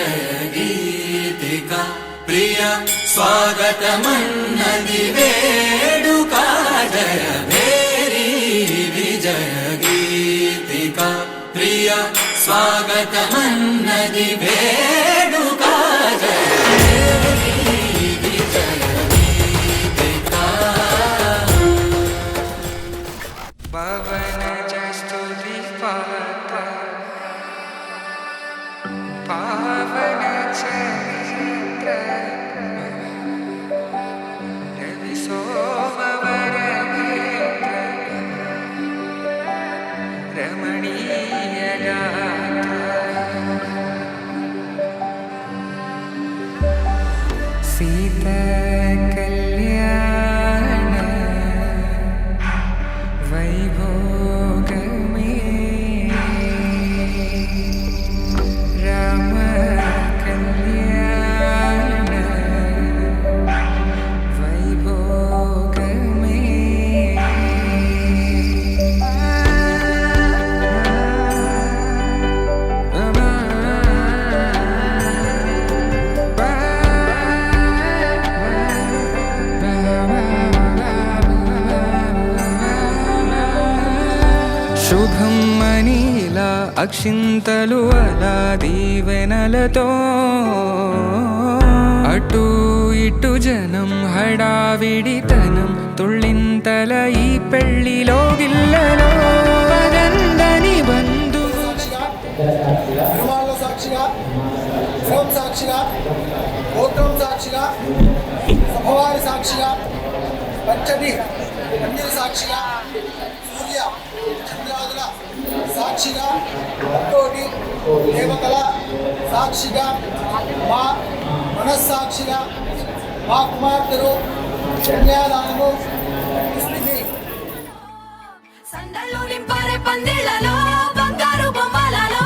విజయ గీతిక ప్రియ స్వాగతమన్నది వేడుక జయ భేరీ విజయ గీతిక ప్రియ స్వాగతమన్నది వేడుక జయ భేరీ విజయ గీతిక పవన జస్తుతి పాత పావన చరిత్ర రవి సోమవర రమణీయ గాథ సీత కళ్యాణ వైభోగమే రామ కళ్యాణ వైభోగమే శుభం మనీలా అక్షింతలు అలా దీవెనలతో అటు ఇటు జనం హడావిడితనం తుళ్ళింతల ఈ పెళ్లిలో గిల్లలో పదందని నిర్మాణ సాక్షిగా శ్రమ సాక్షిగా గోత్రం సాక్షిగా సభవారి సాక్షిగా పచ్చడి పందిరి సాక్షిగా సూర్య చంద్రాదుల సాక్షిగా తోటి దేవతల సాక్షిగా మా మనస్సాక్షిగా మా కుమార్తెలు కన్యాదానము ఇస్తుంది. సందళ్ళు నింపారే పందిళ్లలో బంగారు బొమ్మలలో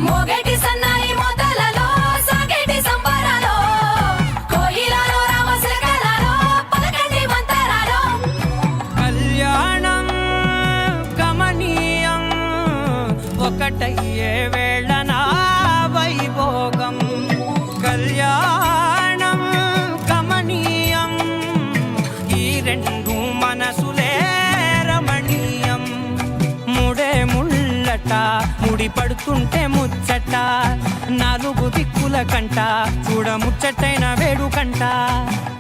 మోగేటి సన్నాయి మోతలలో సాగేటి సంబరాలో కోయిలలో రామశకలలో పలకండి మంతరాలో కళ్యాణం గమనీయం ఒకటయ్యే వేళన వైభోగం కళ్యాణం గమనీయం ఈ రెండు మనసులే రమణీయం ముడే ముళ్ళట ముడి పడుతుంటే ముచ్చట నాలుగు దిక్కుల కంట చూడ ముచ్చటైన వేడుకంట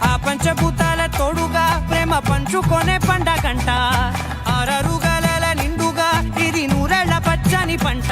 ఆ పంచభూతాల తోడుగా ప్రేమ పంచుకొనే పండగంట ఆరరుగల నిండుగా ఇది నూరెళ్ళ పచ్చని పంట